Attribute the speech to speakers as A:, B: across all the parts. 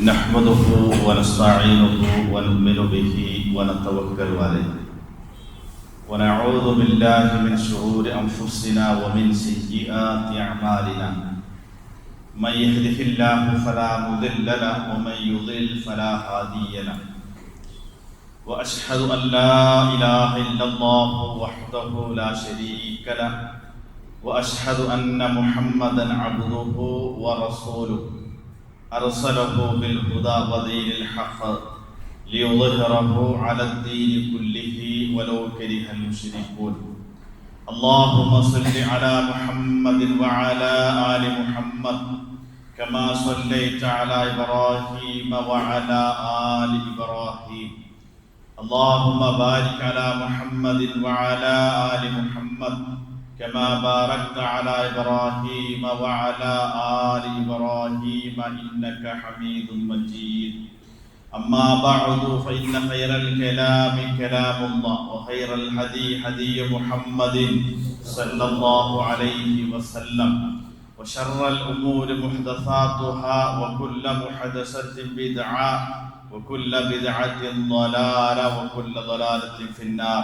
A: نحمده ونستعينه ونؤمن به ونتوكل عليه ونعوذ بالله من شرور أنفسنا ومن سيئات أعمالنا من يهده الله فلا مضل له ومن يضلل فلا هادي له وأشهد أن لا إله إلا الله وحده لا شريك له وأشهد أن محمدا عبده ورسوله أرسله بالهدى ودين الحق ليظهره على الدين كله ولو كره المشركون اللهم صل على محمد وعلى آل محمد كما صليت على إبراهيم وعلى آل إبراهيم اللهم بارك على محمد وعلى آل محمد كما باركت على إبراهيم وعلى آل إبراهيم إنك حميد مجيد أما بعد فإن خير الكلام كلام الله وخير الهدي هدي محمد صلى الله عليه وسلم وشر الأمور محدثاتها وكل محدثة بدعة وكل بدعة ضلالة وكل ضلالة في النار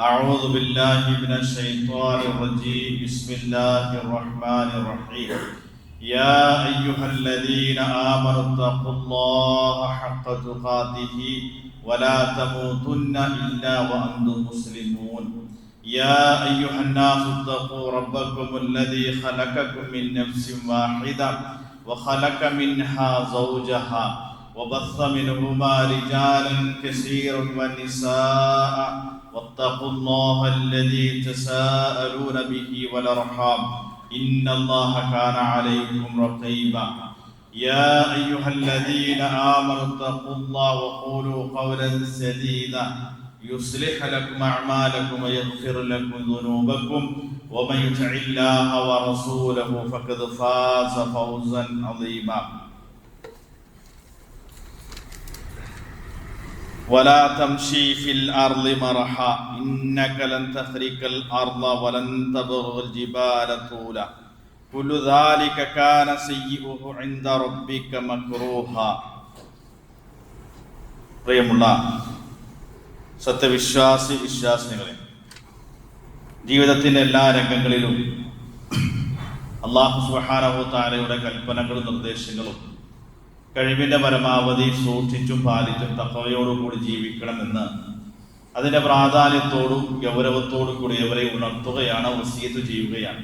A: أعوذ بالله من الشيطان الرجيم بسم الله الرحمن الرحيم يا أيها الذين آمنوا اتقوا الله حق تقاته ولا تموتن إلا وأنتم مسلمون يا أيها الناس اتقوا ربكم الذي خلقكم من نفس واحدة وخلق منها زوجها وبث منهما رجالا كثيرا ونساء واتقوا الله الذي تساءلون به والأرحام إن الله كان عليكم رقيبا يا أيها الذين آمنوا اتقوا الله وقولوا قولا سديدا يصلح لكم أعمالكم ويغفر لكم ذنوبكم ومن يطع الله ورسوله فقد فاز فوزا عظيما ولا تمشي في الأرض مرحا إنك لن تخرق الأرض ولن تبلغ الجبال طولا كل ذلك كان سيئه عند ربك مكروها പ്രിയമുള്ള വിശ്വാസികളെ, ജീവിതത്തിൻ്റെ എല്ലാ രംഗങ്ങളിലും അല്ലാഹു സുബ്ഹാനഹു വ തആലയുടെ കൽപ്പനകളും നിർദ്ദേശങ്ങളും കഴിവിൻ്റെ പരമാവധി സൂക്ഷിച്ചും പാലിച്ചും തഖ്വയോടുകൂടി ജീവിക്കണമെന്ന് അതിൻ്റെ പ്രാധാന്യത്തോടും ഗൗരവത്തോടും കൂടി അവരെ ഉണർത്തുകയാണ്, വസിയത്ത് ചെയ്യുകയാണ്.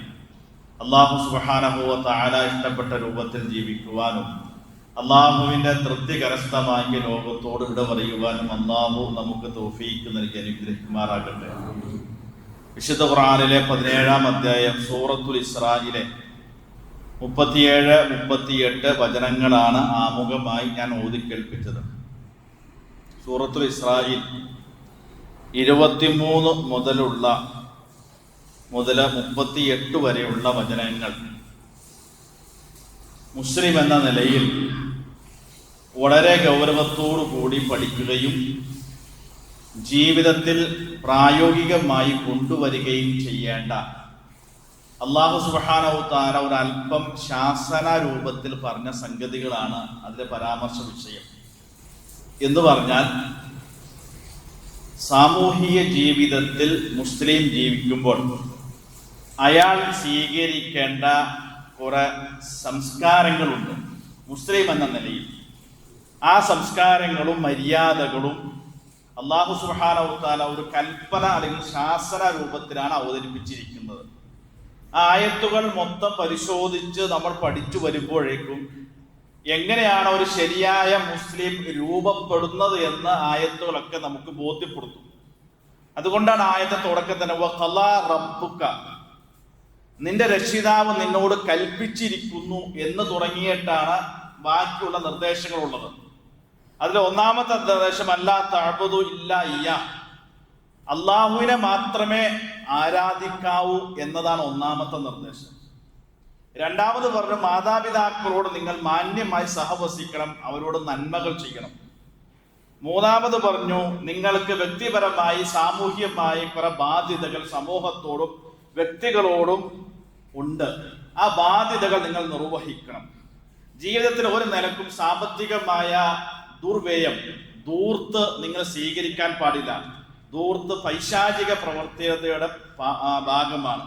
A: അല്ലാഹു സുബ്ഹാനഹു വ തആല ഇഷ്ടപ്പെട്ട രൂപത്തിൽ ജീവിക്കുവാനും അല്ലാഹുവിൻ്റെ തൃപ്തി കരസ്ഥമാക്കിയ ലോകത്തോട് വിട പറയുവാനും അല്ലാഹു നമുക്ക് തൗഫീഖ് നൽകി അനുഗ്രഹിക്കുമാറാകട്ടെ. വിശുദ്ധ ഖുർആനിലെ 17-ാം അധ്യായം സൂറത്തുൽ ഇസ്രായിലെ 37-38 വചനങ്ങളാണ് ആമുഖമായി ഞാൻ ഓതിക്കേൾപ്പിച്ചത്. സൂറത്തുൽ ഇസ്രായിൽ 23 മുതൽ 38 വരെയുള്ള വചനങ്ങൾ മുസ്ലിം എന്ന നിലയിൽ വളരെ ഗൗരവത്തോടു കൂടി പഠിക്കുകയും ജീവിതത്തിൽ പ്രായോഗികമായി കൊണ്ടുവരികയും ചെയ്യേണ്ട, അല്ലാഹു സുബ്ഹാനഹു തആല ഒരല്പം ശാസന രൂപത്തിൽ പറഞ്ഞ സംഗതികളാണ് അതിലെ പരാമർശ വിഷയം. എന്ന് പറഞ്ഞാൽ, സാമൂഹിക ജീവിതത്തിൽ മുസ്ലിം ജീവിക്കുമ്പോൾ അയാൾ സ്വീകരിക്കേണ്ട കുറെ സംസ്കാരങ്ങളുണ്ട് മുസ്ലിം എന്ന നിലയിൽ. ആ സംസ്കാരങ്ങളും മര്യാദകളും അല്ലാഹു സുബ്ഹാനഹു തആല ഒരു കൽപ്പന അല്ലെങ്കിൽ ശാസന രൂപത്തിലാണ് അവതരിപ്പിച്ചിരിക്കുന്നത്. ആയത്തുകൾ മൊത്തം പരിശോധിച്ച് നമ്മൾ പഠിച്ചു വരുമ്പോഴേക്കും എങ്ങനെയാണ് ഒരു ശരിയായ മുസ്ലിം രൂപപ്പെടുന്നത് എന്ന് ആയത്തുകളൊക്കെ നമുക്ക് ബോധ്യപ്പെടുത്തും. അതുകൊണ്ടാണ് ആയത്തെ തുടക്കം തന്നെ വഖളാ റബ്ബുക, നിന്റെ രക്ഷിതാവ് നിന്നോട് കൽപ്പിച്ചിരിക്കുന്നു എന്ന് തുടങ്ങിയിട്ടാണ് ബാക്കിയുള്ള നിർദ്ദേശങ്ങളുള്ളത്. അതിൽ ഒന്നാമത്തെ നിർദ്ദേശം അല്ലാ തഅബുദു ഇല്ലാ ഇയ്യാ, അള്ളാഹുവിനെ മാത്രമേ ആരാധിക്കാവൂ എന്നതാണ് ഒന്നാമത്തെ നിർദ്ദേശം. രണ്ടാമത് പറഞ്ഞു മാതാപിതാക്കളോട് നിങ്ങൾ മാന്യമായി സഹവസിക്കണം, അവരോട് നന്മകൾ ചെയ്യണം. മൂന്നാമത് പറഞ്ഞു നിങ്ങൾക്ക് വ്യക്തിപരമായി സാമൂഹ്യമായി കുറെ ബാധ്യതകൾ സമൂഹത്തോടും വ്യക്തികളോടും ഉണ്ട്, ആ ബാധ്യതകൾ നിങ്ങൾ നിർവഹിക്കണം. ജീവിതത്തിൽ ഒരു നിലക്കും സാമ്പത്തികമായ ദുർവ്യയം, ധൂർത്ത് നിങ്ങൾ സ്വീകരിക്കാൻ പാടില്ല. ധൂർത്ത് പൈശാചിക പ്രവർത്തനയുടെ ഭാഗമാണ്.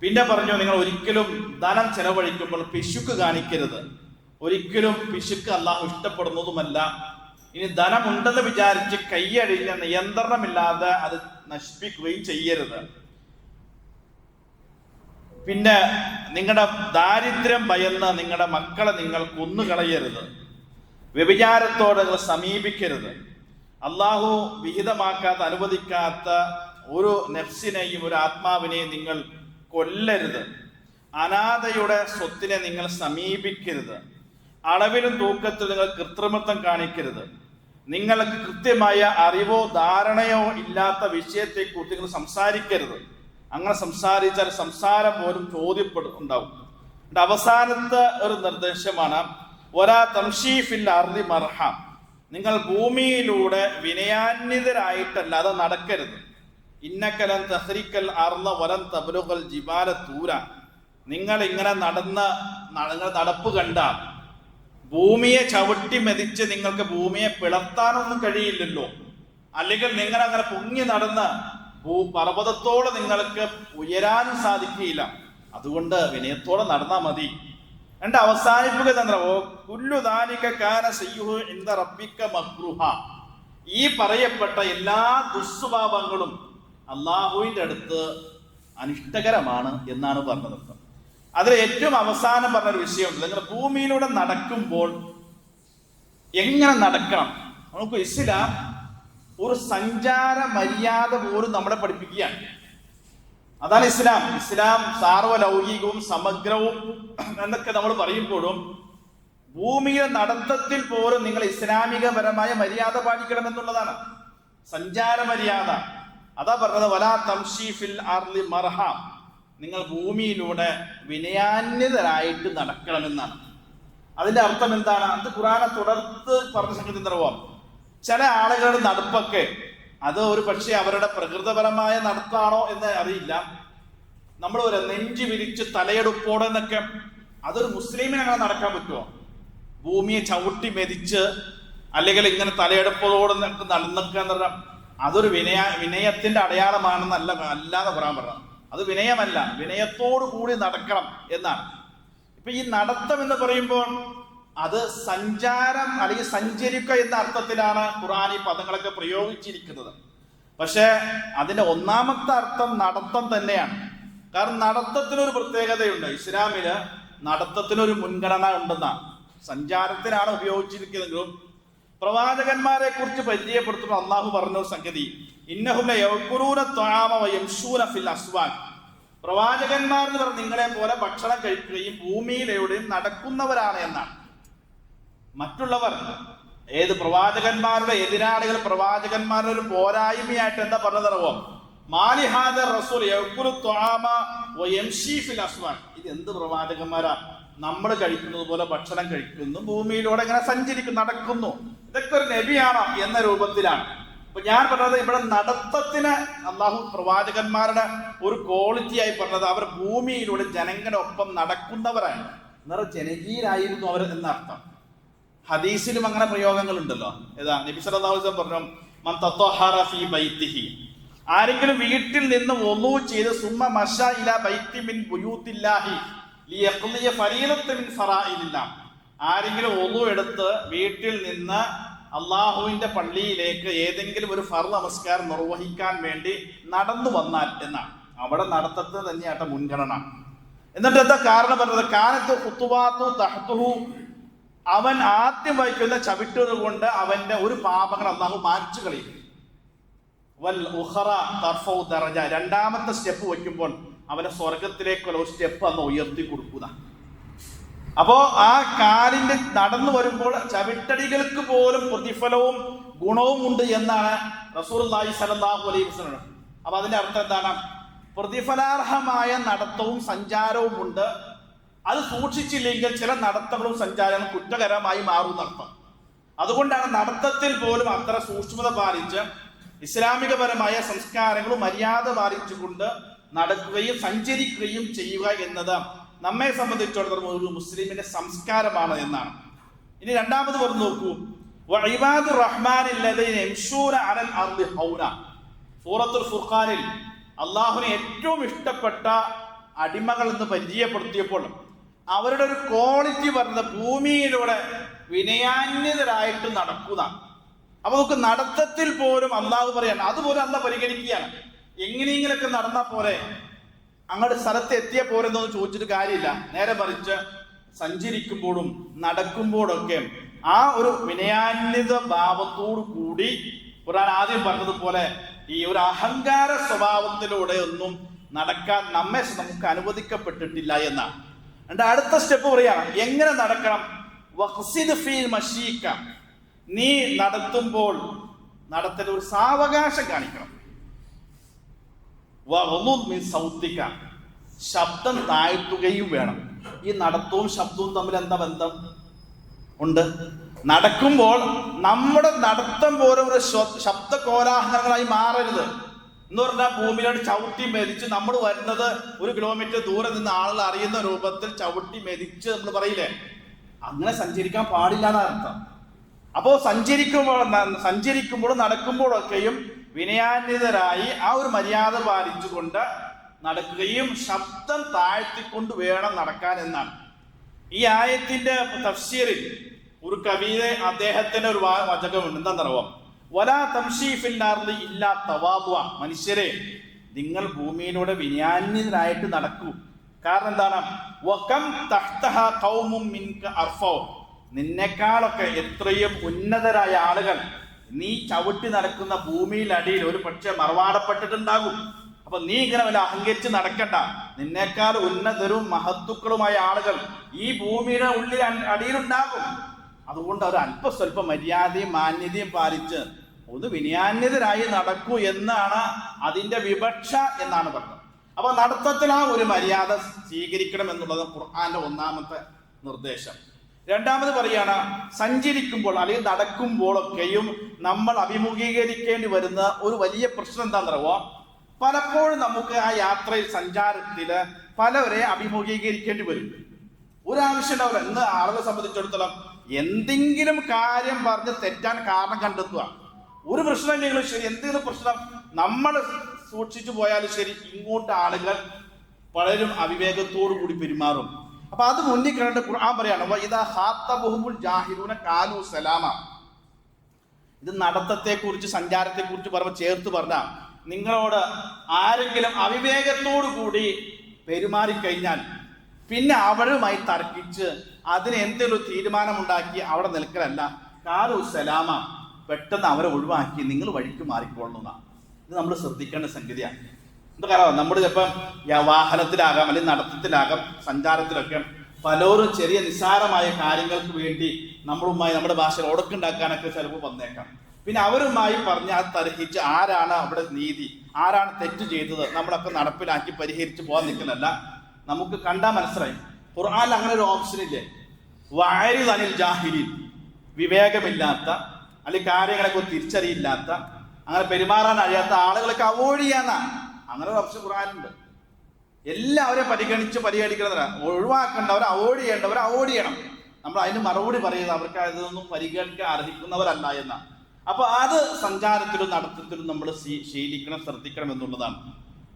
A: പിന്നെ പറഞ്ഞു, നിങ്ങൾ ഒരിക്കലും ധനം ചെലവഴിക്കുമ്പോൾ പിശുക്ക് കാണിക്കരുത്. ഒരിക്കലും പിശുക്ക് അള്ളാഹു ഇഷ്ടപ്പെടുന്നതുമല്ല. ഇനി ധനമുണ്ടെന്ന് വിചാരിച്ച് കൈയഴിഞ്ഞ നിയന്ത്രണമില്ലാതെ അത് നശിപ്പിക്കുകയും ചെയ്യരുത്. പിന്നെ നിങ്ങളുടെ ദാരിദ്ര്യം ഭയന്ന് നിങ്ങളുടെ മക്കളെ നിങ്ങൾ കൊന്നുകളയരുത്. വ്യഭിചാരത്തോടെ നിങ്ങൾ സമീപിക്കരുത്. അള്ളാഹു വിഹിതമാക്കാത്ത, അനുവദിക്കാത്ത ഒരു നഫ്സിനെയും ഒരു ആത്മാവിനെയും നിങ്ങൾ കൊല്ലരുത്. അനാഥയുടെ സ്വത്തിനെ നിങ്ങൾ സമീപിക്കരുത്. അളവിലും തൂക്കത്തിലും നിങ്ങൾ കൃത്രിമത്വം കാണിക്കരുത്. നിങ്ങൾക്ക് കൃത്യമായ അറിവോ ധാരണയോ ഇല്ലാത്ത വിഷയത്തെക്കുറിച്ച് നിങ്ങൾ സംസാരിക്കരുത്. അങ്ങനെ സംസാരിച്ചാൽ സംസാരം പോലും ഉണ്ടാവും. അവസാനത്തെ ഒരു നിർദ്ദേശമാണ് വലാ തംശീ ഫിൽ അർളി മർഹ. നിങ്ങൾ ഭൂമിയിലൂടെ വിനയാന്വിതരായിട്ടല്ലാതെ നടക്കരുത്. ഇന്നക ലൻ തഖ്രിക്കൽ അർള വലൻ തബ്ലുഗൽ ജിബാല തൂര. നിങ്ങൾ ഇങ്ങനെ നടപ്പ് കണ്ടാൽ ഭൂമിയെ ചവിട്ടി മെതിച്ച് നിങ്ങൾക്ക് ഭൂമിയെ പിളർത്താനൊന്നും കഴിയില്ലല്ലോ. അല്ലെങ്കിൽ നിങ്ങൾ അങ്ങനെ പൊങ്ങി നടന്ന് പർവ്വതത്തോടെ നിങ്ങൾക്ക് ഉയരാനും സാധിക്കുകയില്ല. അതുകൊണ്ട് വിനയത്തോടെ നടന്നാൽ മതി. എന്റെ അവസാനിപ്പിക്കുക കുല്ലു ദാലിക കാന സയ്യുഹു ഇൻദ റബ്ബിക മക്രുഹ. ഈ പറയപ്പെട്ട എല്ലാ ദുസ്വഭാവങ്ങളും അള്ളാഹുവിന്റെ അടുത്ത് അനിഷ്ടകരമാണ് എന്നാണ് പറഞ്ഞത്. അതിൽ ഏറ്റവും അവസാനം പറഞ്ഞൊരു വിഷയമുണ്ട്. നിങ്ങൾ ഭൂമിയിലൂടെ നടക്കുമ്പോൾ എങ്ങനെ നടക്കണം? നമുക്ക് ഇസ്ലാം ഒരു സഞ്ചാര മര്യാദ പോലും നമ്മളെ പഠിപ്പിക്കുകയാണ്. അതാണ് ഇസ്ലാം. ഇസ്ലാം സാർവലൗകികവും സമഗ്രവും എന്നൊക്കെ നമ്മൾ പറയുമ്പോഴും ഭൂമിയുടെ നടത്തത്തിൽ പോലും നിങ്ങൾ ഇസ്ലാമികപരമായ മര്യാദ പാലിക്കണമെന്നുള്ളതാണ്. സഞ്ചാര മര്യാദ. അതാ പറഞ്ഞത് വലാ തംശീ ഫിൽ അർളി മർഹ. നിങ്ങൾ ഭൂമിയിലൂടെ വിനയാന്വിതരായിട്ട് നടക്കണമെന്നാണ്. അതിന്റെ അർത്ഥം എന്താണ്? അത് ഖുർആനെ തുടർന്ന് പറഞ്ഞ സംഗതി എന്താവും? ചില ആളുകളുടെ നടപ്പൊക്കെ അത് ഒരു പക്ഷേ അവരുടെ പ്രകൃതപരമായ നടത്താണോ എന്ന് അറിയില്ല. നമ്മൾ ഒരു നെഞ്ചു വിരിച്ച് തലയെടുപ്പോടെ എന്നൊക്കെ, അതൊരു മുസ്ലിമിന് അങ്ങനെ നടക്കാൻ പറ്റുമോ? ഭൂമിയെ ചവിട്ടി മെതിച്ച് അല്ലെങ്കിൽ ഇങ്ങനെ തലയെടുപ്പോടെ നടന്നൊക്കെ എന്ന് പറഞ്ഞാൽ അതൊരു വിനയത്തിന്റെ അടയാളമാണെന്നല്ല, അല്ലാതെ പറയാൻ പറഞ്ഞത്. അത് വിനയമല്ല, വിനയത്തോടു കൂടി നടക്കണം എന്നാണ്. ഇപ്പൊ ഈ നടത്തം എന്ന് പറയുമ്പോൾ അത് സഞ്ചാരം അല്ലെങ്കിൽ സഞ്ചരിക്കുക എന്ന അർത്ഥത്തിലാണ് ഖുർആൻ ഈ പദങ്ങളൊക്കെ പ്രയോഗിച്ചിരിക്കുന്നത്. പക്ഷെ അതിന്റെ ഒന്നാമത്തെ അർത്ഥം നടത്തം തന്നെയാണ്. കാരണം നടത്തത്തിനൊരു പ്രത്യേകതയുണ്ട്. ഇസ്ലാമില് നടത്തത്തിനൊരു മുൻഗണന ഉണ്ടെന്നാണ്. സഞ്ചാരത്തിനാണ് ഉപയോഗിച്ചിരിക്കുന്നതെങ്കിലും പ്രവാചകന്മാരെ കുറിച്ച് പരിചയപ്പെടുത്തുമ്പോൾ അള്ളാഹു പറഞ്ഞ ഒരു സംഗതി, ഇന്നഹും ലയഅ്കുലൂന ത്വആമ വയംശൂന ഫിൽ അസ്വാഖ്. പ്രവാചകന്മാർ എന്ന് പറഞ്ഞാൽ നിങ്ങളെ പോലെ ഭക്ഷണം കഴിക്കുകയും ഭൂമിയിലെവിടെയും നടക്കുന്നവരാണ് എന്നാണ്. മറ്റുള്ളവർ പ്രവാചകന്മാരുടെ എതിരാളികൾ പ്രവാചകന്മാരുടെ ഒരു പോരായ്മയായിട്ട് എന്താ പറഞ്ഞതറിവോ? മാലിഹാദ റസൂൽ യഅ്കുലു ത്വആമ വയംശീ ഫിൽ അസ്വാഖ്. ഇത് എന്ത് പ്രവാചകന്മാരാ? നമ്മൾ കഴിക്കുന്നത് പോലെ ഭക്ഷണം കഴിക്കുന്നു, ഭൂമിയിലൂടെ ഇങ്ങനെ സഞ്ചരിക്കുന്നു, നടക്കുന്നു. ഇതൊക്കെ ഒരു നബിയാണോ എന്ന രൂപത്തിലാണ്. അപ്പൊ ഞാൻ പറഞ്ഞത് ഇവിടെ നടത്തത്തിന് അള്ളാഹു പ്രവാചകന്മാരുടെ ഒരു ക്വാളിറ്റി ആയി പറഞ്ഞത് അവർ ഭൂമിയിലൂടെ ജനങ്ങളുടെ ഒപ്പം നടക്കുന്നവരാണ്. എന്നാൽ ജനകീയരായിരുന്നു അവർ എന്നർത്ഥം. ഹദീസിലും അങ്ങനെ പ്രയോഗങ്ങൾ ഉണ്ടല്ലോ. ഏതാ നബി സല്ലല്ലാഹു അലൈഹി വസല്ലം പറഞ്ഞു, മൻ തത്വഹറ ഫീ ബൈതിഹി. ആരെങ്കിലും വീട്ടിൽ നിന്ന് വുളൂ ചെയ്ത് സുമ്മ മശാ ഇലാ ബൈത്തി മിൻ ബുയൂത്തില്ലാഹി ലിയഖ്ലിയ ഫരീദത്തൻ മിൻ ഫറായിദില്ലാഹ്. ആരെങ്കിലും വുളൂ എടുത്ത് വീട്ടിൽ നിന്ന് അള്ളാഹുവിന്റെ പള്ളിയിലേക്ക് ഏതെങ്കിലും ഒരു ഫർദ് നമസ്കാരം നിർവഹിക്കാൻ വേണ്ടി നടന്നു വന്നാൽ എന്നാണ്. അവിടെ നടത്തത്തിന് തന്നെയാട്ട മുൻഗണന. എന്നിട്ട് എന്താ കാരണം പറഞ്ഞത്? കാനത്ത് ഖുതുവാതു തഹ്തുഹു. അവൻ ആദ്യം വയ്ക്കുന്ന ചവിട്ടുകൾ കൊണ്ട് അവന്റെ ഒരു പാപങ്ങൾ അള്ളാഹു മായ്ച്ചു കളയും. വൽ ഉഖറ തർഫഉ ദറജ. രണ്ടാമത്തെ സ്റ്റെപ്പ് വയ്ക്കുമ്പോൾ അവനെ സ്വർഗത്തിലേക്കുള്ള ഒരു സ്റ്റെപ്പ് അന്ന് ഉയർത്തി കൊടുക്കുക. അപ്പോ ആ കാലിന്റെ നടന്നു വരുമ്പോൾ ചവിട്ടടികൾക്ക് പോലും പ്രതിഫലവും ഗുണവും ഉണ്ട് എന്നാണ് റസൂലുള്ളാഹി സ്വല്ലല്ലാഹു അലൈഹി വസല്ലം. അപ്പൊ അതിന്റെ അർത്ഥം എന്താണ്? പ്രതിഫലാർഹമായ നടത്തവും സഞ്ചാരവും ഉണ്ട്. അത് സൂക്ഷിച്ചില്ലെങ്കിൽ ചില നടത്തങ്ങളും സഞ്ചാരങ്ങളും കുറ്റകരമായി മാറുന്നർത്ഥം. അതുകൊണ്ടാണ് നടത്തത്തിൽ പോലും അത്ര സൂക്ഷ്മത പാലിച്ച് ഇസ്ലാമികപരമായ സംസ്കാരങ്ങളും മര്യാദ പാലിച്ചുകൊണ്ട് നടക്കുകയും സഞ്ചരിക്കുകയും ചെയ്യുക എന്നത് നമ്മെ സംബന്ധിച്ചിടത്തോളം ഒരു മുസ്ലിമിന്റെ സംസ്കാരമാണ് എന്നാണ്. ഇനി രണ്ടാമത് പറഞ്ഞു നോക്കൂ, വഇബാദുർ റഹ്മാനില്ലദീന യംശൂന അലൽ അർളി ഹൗന. സൂറത്തുൽ ഫുർഖാനിൽ അള്ളാഹുവിന് ഏറ്റവും ഇഷ്ടപ്പെട്ട അടിമകൾ എന്ന് പരിചയപ്പെടുത്തിയപ്പോൾ അവരുടെ ഒരു ക്വാളിറ്റി പറഞ്ഞത് ഭൂമിയിലൂടെ വിനയാന്യതരായിട്ട് നടക്കുന്ന. അപ്പൊ നമുക്ക് നടത്തത്തിൽ പോലും അള്ളാഹു പറയാണ്, അതുപോലും അള്ളാഹ് പരിഗണിക്കുകയാണ്. എങ്ങനെയെങ്കിലൊക്കെ നടന്നാൽ പോരെ, അങ്ങോട്ട് സ്ഥലത്ത് എത്തിയ പോരെന്നൊന്നും ചോദിച്ചിട്ട് കാര്യമില്ല. നേരെ മറിച്ച് സഞ്ചരിക്കുമ്പോഴും നടക്കുമ്പോഴൊക്കെ ആ ഒരു വിനയാന്വിത ഭാവത്തോടു കൂടി ഖുർആൻ ആദ്യം പറഞ്ഞതുപോലെ ഈ ഒരു അഹങ്കാര സ്വഭാവത്തിലൂടെ ഒന്നും നടക്കാൻ നമുക്ക് അനുവദിക്കപ്പെട്ടിട്ടില്ല എന്നാണ്. എന്നിട്ട് അടുത്ത സ്റ്റെപ്പ് പറയാണ്, എങ്ങനെ നടക്കണം? വഖ്സിദ് ഫീ മശീക, നീ നടത്തുമ്പോൾ നടത്തൽ ഒരു സാവകാശം കാണിക്കണം. വഗ്ളുദ് മിൻ സൗതിക, ശബ്ദം താഴ്ത്തുകയും വേണം. ഈ നടത്തവും ശബ്ദവും തമ്മിൽ എന്താ ബന്ധം ഉണ്ട്? നടക്കുമ്പോൾ നമ്മുടെ നടത്തം പോലും ഒരു ശബ്ദ കോലാഹലങ്ങളായി മാറരുത് എന്ന് പറഞ്ഞാൽ ഭൂമിയിലോട്ട് ചവിട്ടി മെതിച്ച് നമ്മൾ വരുന്നത് 1 കിലോമീറ്റർ ദൂരെ നിന്ന് ആളുകൾ അറിയുന്ന രൂപത്തിൽ ചവിട്ടി മെതിച്ച് നമ്മൾ പറയില്ലേ, അങ്ങനെ സഞ്ചരിക്കാൻ പാടില്ല എന്നാണ് അർത്ഥം. അപ്പോൾ സഞ്ചരിക്കുമ്പോഴും നടക്കുമ്പോഴൊക്കെയും വിനയാന്വിതരായി ആ ഒരു മര്യാദ പാലിച്ചുകൊണ്ട് നടക്കുകയും ശബ്ദം താഴ്ത്തിക്കൊണ്ട് വേണം നടക്കാൻ എന്നാണ്. ഈ ആയത്തിന്റെ തഫ്സീറിൽ ഒരു കവിയെ അദ്ദേഹത്തിന്റെ ഒരു വചകമുണ്ട്. എന്താണെന്നറിയാം? വലാ തംശീ ഫിൽ അർളി ഇല്ലാ തവാദുഅ. മനുഷ്യരെ, നിങ്ങൾ ഭൂമിയിലൂടെ വിനയാന്വിതരായിട്ട് നടക്കൂ. കാരണം എന്താണ്? വകം തഹ്തഹ ഖൗമും മിൻക അർഫൗ. നിന്നെക്കാളൊക്കെ എത്രയും ഉന്നതരായ ആളുകൾ നീ ചവിട്ടി നടക്കുന്ന ഭൂമിയിലടിയിൽ ഒരു പക്ഷെ മറവാടപ്പെട്ടിട്ടുണ്ടാകും. അപ്പൊ നീ ഇങ്ങനെ വല്ല അഹങ്കരിച്ച് നടക്കണ്ട. നിന്നേക്കാൾ ഉന്നതരും മഹത്തുക്കളുമായ ആളുകൾ ഈ ഭൂമിയുടെ ഉള്ളിൽ അടിയിലുണ്ടാകും. അതുകൊണ്ട് അവർ അല്പസ്വല്പം മര്യാദയും മാന്യതയും പാലിച്ച് ഒന്ന് വിനയാന്യതരായി നടക്കൂ എന്നാണ് അതിന്റെ വിവക്ഷ എന്നാണ് പറഞ്ഞത്. അപ്പൊ നടത്തത്തിൽ ആ ഒരു മര്യാദ സ്വീകരിക്കണം എന്നുള്ളത് ഖുർആന്റെ ഒന്നാമത്തെ നിർദ്ദേശം. രണ്ടാമത് പറയാണ്, സഞ്ചരിക്കുമ്പോൾ അല്ലെങ്കിൽ നടക്കുമ്പോഴൊക്കെയും നമ്മൾ അഭിമുഖീകരിക്കേണ്ടി വരുന്ന ഒരു വലിയ പ്രശ്നം എന്താണെന്നറിയോ? പലപ്പോഴും നമുക്ക് ആ യാത്രയിൽ സഞ്ചാരത്തില് പലവരെ അഭിമുഖീകരിക്കേണ്ടി വരും. ഒരാവശ്യം ഉണ്ടാവില്ല. ഇന്ന് ആളുകളെ സംബന്ധിച്ചിടത്തോളം എന്തെങ്കിലും കാര്യം പറഞ്ഞ് തെറ്റാൻ കാരണം കണ്ടെത്തുക. ഒരു പ്രശ്നമില്ലെങ്കിലും ശരി, എന്തെങ്കിലും പ്രശ്നം നമ്മൾ സൂക്ഷിച്ചു പോയാലും ശരി, ഇങ്ങോട്ട് ആളുകൾ പലരും അവിവേകത്തോടു കൂടി പെരുമാറും. അപ്പൊ അത് മുന്നിൽ കണ്ട ഖുർആൻ പറയാണ്, വഇദാ ഖാതബഹുമുൽ ജാഹിലൂന ഖാലൂ സലാമ. ഇത് നടത്തത്തെ കുറിച്ച് സഞ്ചാരത്തെ കുറിച്ച് പറയുമ്പോൾ ചേർത്ത് പറഞ്ഞ, നിങ്ങളോട് ആരെങ്കിലും അവിവേകത്തോടു കൂടി പെരുമാറിക്കഴിഞ്ഞാൽ പിന്നെ അവരുമായി തർക്കിച്ച് അതിന് എന്തെങ്കിലും തീരുമാനമുണ്ടാക്കി അവിടെ നിൽക്കലല്ല, ഖാലൂ സലാമ, പെട്ടെന്ന് അവരെ ഒഴിവാക്കി നിങ്ങൾ വഴിക്ക് മാറിക്കൊള്ളുന്നതാണ്. ഇത് നമ്മൾ ശ്രദ്ധിക്കേണ്ട സംഗതിയാണ്. എന്താ കാരണം? നമ്മൾ ചിലപ്പം വാഹനത്തിലാകാം, അല്ലെങ്കിൽ നടത്തത്തിലാകാം, സഞ്ചാരത്തിലൊക്കെ പലരും ചെറിയ നിസ്സാരമായ കാര്യങ്ങൾക്ക് വേണ്ടി നമ്മളുമായി നമ്മുടെ ഭാഷയിൽ ഉടക്കുണ്ടാക്കാനൊക്കെ ചിലപ്പോൾ വന്നേക്കാം. പിന്നെ അവരുമായി പറഞ്ഞ് അത് തർക്കിച്ച് ആരാണ് അവിടെ നീതി, ആരാണ് തെറ്റ് ചെയ്തത്, നമ്മളൊക്കെ നടപ്പിലാക്കി പരിഹരിച്ച് പോകാൻ നിൽക്കുന്നതല്ല. നമുക്ക് കണ്ടാൽ മനസ്സിലായി, ഖുർആനിൽ അങ്ങനെ ഒരു ഓപ്ഷൻ ഇല്ലേ? വഅരിദ് അനിൽ ജാഹിലീൻ, വിവേകമില്ലാത്ത അല്ലെങ്കിൽ കാര്യങ്ങളൊക്കെ തിരിച്ചറിയില്ലാത്ത, അങ്ങനെ പെരുമാറാൻ അറിയാത്ത ആളുകളൊക്കെ അവോയ്ഡ് ചെയ്യാന്ന അങ്ങനെ ഒരു ഓപ്ഷൻ ഖുർആനിലുണ്ട്. എല്ലാവരെയും പരിഗണിക്കുന്നവരാ, ഒഴിവാക്കേണ്ടവരെ അവോയ്ഡ് ചെയ്യേണ്ടവരെ അവോയ്ഡ് ചെയ്യണം. നമ്മൾ അതിന് മറുപടി പറയുന്നത് അവർക്ക് അതൊന്നും പരിഗണിക്കാൻ അർഹിക്കുന്നവരല്ല എന്നാണ്. അപ്പൊ അത് സഞ്ചാരത്തിലും നടത്തത്തിലും നമ്മൾ ശീലിക്കണം, ശ്രദ്ധിക്കണം എന്നുള്ളതാണ്.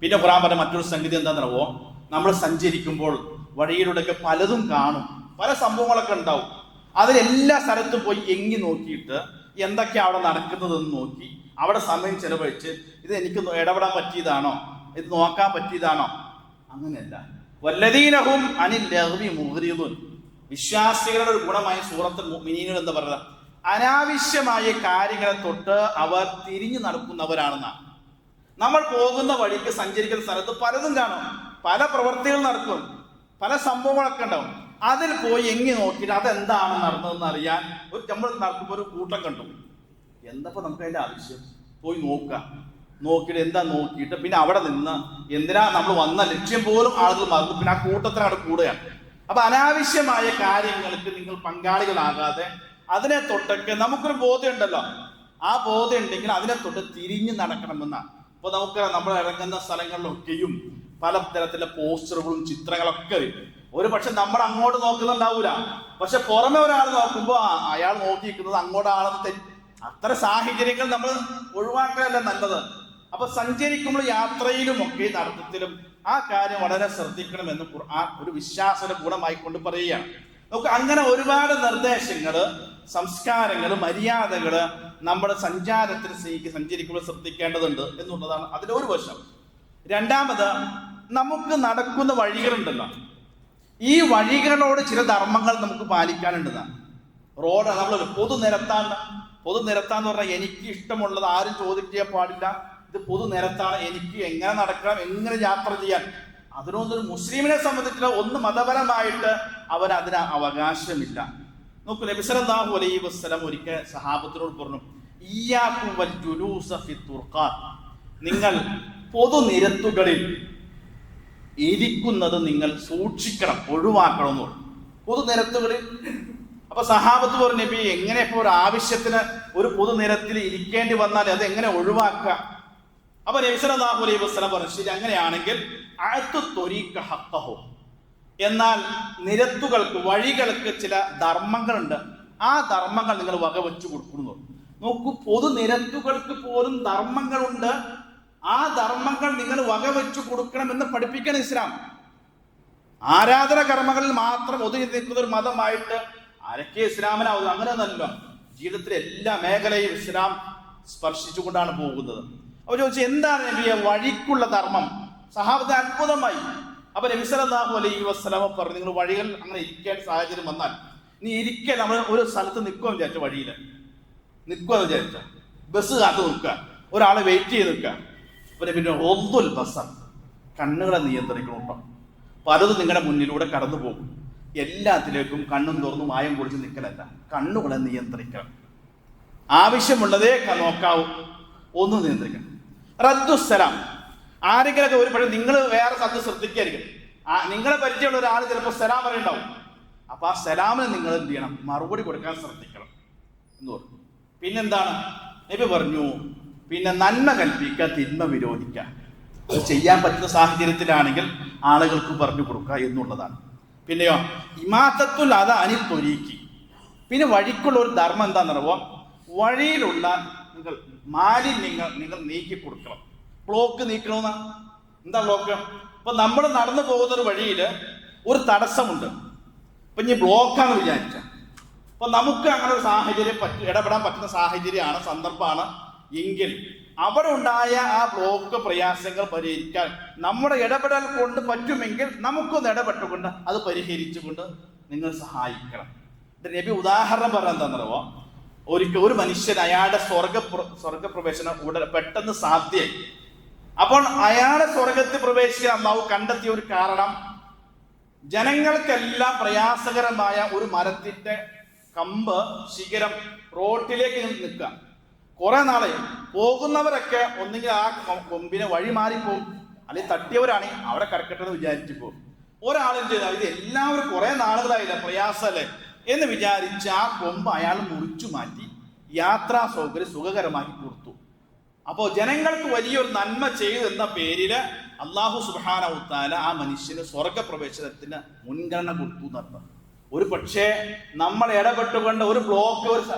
A: പിന്നെ ഖുർആൻ പറഞ്ഞ മറ്റൊരു സംഗതി എന്താണെന്നറിയോ? നമ്മൾ സഞ്ചരിക്കുമ്പോൾ വഴിയിലൂടെയൊക്കെ പലതും കാണും, പല സംഭവങ്ങളൊക്കെ ഉണ്ടാവും. അതിലെല്ലാ സ്ഥലത്തും പോയി എങ്ങി നോക്കിയിട്ട് എന്തൊക്കെയാണ് അവിടെ നടക്കുന്നതെന്ന് നോക്കി അവിടെ സമയം ചെലവഴിച്ച് ഇത് എനിക്ക് ഇടപെടാൻ പറ്റിയതാണോ, ഇത് നോക്കാൻ പറ്റിയതാണോ? അങ്ങനെയല്ല. വല്ലദീനഹും അനിൽ ലഗ്വി മുഗ്രിദൂൻ. വിശ്വാസികളുടെ ഒരു ഗുണമായ സൂറത്തുൽ മുഅ്മിനീൻ എന്താ പറയുക? അനാവശ്യമായ കാര്യങ്ങളെ തൊട്ട് അവർ തിരിഞ്ഞു നടക്കുന്നവരാണെന്നാണ്. നമ്മൾ പോകുന്ന വഴിക്ക് സഞ്ചരിക്കുന്ന സ്ഥലത്ത് പലതും കാണും, പല പ്രവൃത്തികൾ നടക്കും, പല സംഭവങ്ങളൊക്കെ ഉണ്ടാവും. അതിൽ പോയി എങ്ങി നോക്കിയിട്ട് അതെന്താണ് നടന്നതെന്ന് അറിയാൻ നമ്മൾ നടക്കുമ്പോൾ ഒരു കൂട്ടം കണ്ടു. എന്തപ്പോൾ നമുക്ക് അതിൻ്റെ ആവശ്യം? പോയി നോക്കിയിട്ട് എന്താ നോക്കിയിട്ട് പിന്നെ അവിടെ നിന്ന് എന്തിനാ നമ്മൾ വന്ന ലക്ഷ്യം പോലും ആളുകൾ മറന്നു, പിന്നെ ആ കൂട്ടത്തിനവിടെ കൂടുകയാണ്. അപ്പൊ അനാവശ്യമായ കാര്യങ്ങൾക്ക് നിങ്ങൾ പങ്കാളികളാകാതെ അതിനെ തൊട്ടൊക്കെ നമുക്കൊരു ബോധ്യം ഉണ്ടല്ലോ, ആ ബോധ്യം ഉണ്ടെങ്കിൽ അതിനെ തൊട്ട് തിരിഞ്ഞു നടക്കണമെന്നാണ്. അപ്പോൾ നമുക്ക് നമ്മൾ ഇറങ്ങുന്ന സ്ഥലങ്ങളിലൊക്കെയും പല തരത്തിലുള്ള പോസ്റ്ററുകളും ചിത്രങ്ങളൊക്കെ ഒരു പക്ഷെ നമ്മൾ അങ്ങോട്ട് നോക്കുന്നുണ്ടാവൂല, പക്ഷെ പുറമെ ഒരാൾ നോക്കുമ്പോൾ അയാൾ നോക്കിയിരിക്കുന്നത് അങ്ങോട്ടാണെന്ന് അത്ര സാഹചര്യങ്ങൾ നമ്മൾ ഒഴിവാക്കാനല്ല നല്ലത്. അപ്പൊ സഞ്ചരിക്കുമ്പോൾ യാത്രയിലുമൊക്കെ നടത്തത്തിലും ആ കാര്യം വളരെ ശ്രദ്ധിക്കണമെന്ന് ഖുർആൻ ഒരു വിശ്വാസന ഗുണമായിക്കൊണ്ട് പറയുകയാണ്. നമുക്ക് അങ്ങനെ ഒരുപാട് നിർദ്ദേശങ്ങള്, സംസ്കാരങ്ങള്, മര്യാദകള് നമ്മുടെ സഞ്ചാരത്തിന് സഞ്ചരിക്കുമ്പോൾ ശ്രദ്ധിക്കേണ്ടതുണ്ട് എന്നുള്ളതാണ് അതിന്റെ ഒരു വശം. രണ്ടാമത്, നമുക്ക് നടക്കുന്ന വഴികളുണ്ടല്ലോ, ഈ വഴികളോട് ചില ധർമ്മങ്ങൾ നമുക്ക് പാലിക്കാനുള്ളതാണ്. റോഡ് നമ്മൾ പൊതുനിരത്താന്ന് പറഞ്ഞാൽ എനിക്ക് ഇഷ്ടമുള്ളത് ആരും ചോദ്യം ചെയ്യാൻ പാടില്ല. ഇത് പൊതുനിരത്താണ്, എനിക്ക് എങ്ങനെ നടക്കണം, എങ്ങനെ യാത്ര ചെയ്യാൻ, അതിനൊന്നൊരു മുസ്ലിമിനെ സംബന്ധിച്ച് ഒന്ന് മതപരമായിട്ട് അവരതിന് അവകാശമില്ല. നോക്കൂ, നബി സല്ലല്ലാഹു അലൈഹി വസല്ലം ഒരിക്കൽ സഹാബത്തിനോട് പറഞ്ഞു, ഇയ്യാകും വൽ ജുലൂസ ഫി തുർഖാത്ത്, നിങ്ങൾ പൊതുനിരത്തുകളിൽ ഇരിക്കുന്നത് നിങ്ങൾ സൂക്ഷിക്കണം, ഒഴിവാക്കണം എന്ന് പറഞ്ഞു. പൊതുനിരത്തുകളിൽ. അപ്പൊ സഹാബത്ത് പറഞ്ഞു, നബി എങ്ങനെ ഇപ്പൊ ഒരു ആവശ്യത്തിന് ഒരു പൊതുനിരത്തിൽ ഇരിക്കേണ്ടി വന്നാൽ അത് എങ്ങനെ ഒഴിവാക്കുക? അപ്പൊ നബി സല്ലല്ലാഹു അലൈഹി വസല്ലം പറഞ്ഞു, ശരി, അങ്ങനെയാണെങ്കിൽ അഅതു ത്വരീഖ ഹഖ്ഖഹു, എന്നാൽ നിരത്തുകൾക്ക്, വഴികൾക്ക് ചില ധർമ്മങ്ങളുണ്ട്, ആ ധർമ്മങ്ങൾ നിങ്ങൾ വകവെച്ചു കൊടുക്കുന്നു. നോക്കൂ, പൊതുനിരത്തുകൾക്ക് പോലും ധർമ്മങ്ങളുണ്ട്, ആ ധർമ്മങ്ങൾ നിങ്ങൾ വകവെച്ചു കൊടുക്കണമെന്ന് പഠിപ്പിക്കണം ഇസ്ലാം. ആരാധന കർമ്മങ്ങളിൽ മാത്രം ഒതുങ്ങി നിൽക്കുന്ന ഒരു മതമായിട്ട് ആരൊക്കെ ഇസ്ലാമിനാവുന്നത്? അങ്ങനെ ഒന്നല്ലോ. ജീവിതത്തിലെ എല്ലാ മേഖലയും ഇസ്ലാം സ്പർശിച്ചുകൊണ്ടാണ് പോകുന്നത്. അപ്പോൾ ചോദിച്ചു, എന്താണ് നബിയെ വഴിക്കുള്ള ധർമ്മം? സഹാബത്ത് അത്ഭുതമായി. അപ്പൊ നബി സല്ലല്ലാഹു അലൈഹി വസല്ലം പറഞ്ഞു, നിങ്ങൾ വഴികൾ അങ്ങനെ ഇരിക്കേണ്ട സാഹചര്യം വന്നാൽ, നീ ഇരിക്കൽ നമ്മൾ ഒരു സ്ഥലത്ത് നിൽക്കുമെന്ന് വിചാരിച്ച, വഴിയിൽ നിൽക്കുമെന്ന് വിചാരിച്ച, ബസ് കാത്തു നിൽക്കുക, ഒരാളെ വെയിറ്റ് ചെയ്ത് നിൽക്കുക. പിന്നെ ഒന്നുൽ ബസർ, കണ്ണുകളെ നിയന്ത്രിക്കണോട്ടോ. പലതും നിങ്ങളുടെ മുന്നിലൂടെ കടന്നു പോകും. എല്ലാത്തിലേക്കും കണ്ണും തുറന്നു മായം പൊളിച്ച് നിൽക്കലല്ല, കണ്ണുകളെ നിയന്ത്രിക്കണം. ആവശ്യമുള്ളതേ നോക്കാവൂ, ഒന്നും നിയന്ത്രിക്കണം. റദ്ദുസ്സലാം, ആരെങ്കിലൊക്കെ ഒരു പക്ഷേ നിങ്ങൾ വേറെ സ്ഥലത്ത് ശ്രദ്ധിക്കായിരിക്കും, നിങ്ങളെ പരിചയമുള്ള ഒരാൾ ചിലപ്പോൾ സലാം പറയുണ്ടാവും. അപ്പൊ ആ സലാമിന് നിങ്ങൾ എന്ത് ചെയ്യണം? മറുപടി കൊടുക്കാൻ ശ്രദ്ധിക്കണം എന്ന് പറഞ്ഞു. പിന്നെന്താണ് നബി പറഞ്ഞു? പിന്നെ നന്മ കൽപ്പിക്കുക, തിന്മ വിരോധിക്കുക. അത് ചെയ്യാൻ പറ്റുന്ന സാഹചര്യത്തിലാണെങ്കിൽ ആളുകൾക്ക് പറഞ്ഞു കൊടുക്കുക എന്നുള്ളതാണ്. പിന്നെയോ ഇമാത്തത്തുൽ അത അനി ത്വരീഖി, പിന്നെ വഴിക്കുള്ള ഒരു ധർമ്മം എന്താണെന്നറിയോ? വഴിയിലുള്ള മാലിന്യങ്ങൾ നിങ്ങൾ നീക്കി കൊടുക്കണം. ബ്ലോക്ക് നീക്കണമെന്നാ. എന്താ ബ്ലോക്ക്? ഇപ്പൊ നമ്മൾ നടന്നു പോകുന്ന ഒരു വഴിയിൽ ഒരു തടസ്സമുണ്ട്. ഇപ്പൊ ഇനി ബ്ലോക്കാന്ന് വിചാരിച്ച, അപ്പൊ നമുക്ക് അങ്ങനെ ഒരു സാഹചര്യം ഇടപെടാൻ പറ്റുന്ന സാഹചര്യമാണ്, സന്ദർഭമാണ് എങ്കിൽ അവിടെ ഉണ്ടായ ആ ബ്ലോക്ക് പ്രയാസങ്ങൾ പരിഹരിക്കാൻ നമ്മുടെ ഇടപെടൽ കൊണ്ട് പറ്റുമെങ്കിൽ നമുക്കൊന്ന് ഇടപെട്ടുകൊണ്ട് അത് പരിഹരിച്ചുകൊണ്ട് നിങ്ങൾ സഹായിക്കണം. നബി ഉദാഹരണം പറഞ്ഞ എന്താണെന്നറിയോ? ഒരിക്കൽ ഒരു മനുഷ്യൻ അയാളുടെ സ്വർഗപ്രവേശനം ഉടനെ പെട്ടെന്ന് സാധ്യമായി. അപ്പോൾ അയാളെ സ്വർഗത്തിൽ പ്രവേശിക്കാൻ അല്ലാഹു കണ്ടെത്തിയ ഒരു കാരണം, ജനങ്ങൾക്കെല്ലാം പ്രയാസകരമായ ഒരു മരത്തിന്റെ കമ്പ്, ശിഖരം റോട്ടിലേക്ക് നിൽക്കുക. കുറെ നാളെ പോകുന്നവരൊക്കെ ഒന്നുകിൽ ആ കൊമ്പിനെ വഴി മാറിപ്പോവും, അല്ലെങ്കിൽ തട്ടിയവരാണെങ്കിൽ അവിടെ കിടക്കട്ടെന്ന് വിചാരിച്ചു പോകും. ഒരാളും ചെയ്താൽ ഇത് എല്ലാവരും കുറെ നാളുകളായില്ല, പ്രയാസമല്ലേ എന്ന് വിചാരിച്ച് ആ കൊമ്പ് അയാൾ മുറിച്ചു മാറ്റി യാത്രാ സൗകര്യം സുഖകരമാക്കി കൊടുത്തു. അപ്പോൾ ജനങ്ങൾക്ക് വലിയൊരു നന്മ ചെയ്തു എന്ന പേരില് അല്ലാഹു സുബ്ഹാനഹു വ തആല ആ മനുഷ്യന് സ്വർഗപ്രവേശനത്തിന് മുൻഗണന കൊടുത്തു എന്നർത്ഥം. ഒരു പക്ഷേ നമ്മൾ ഇടപെട്ടുകൊണ്ട് ഒരു ബ്ലോക്ക്,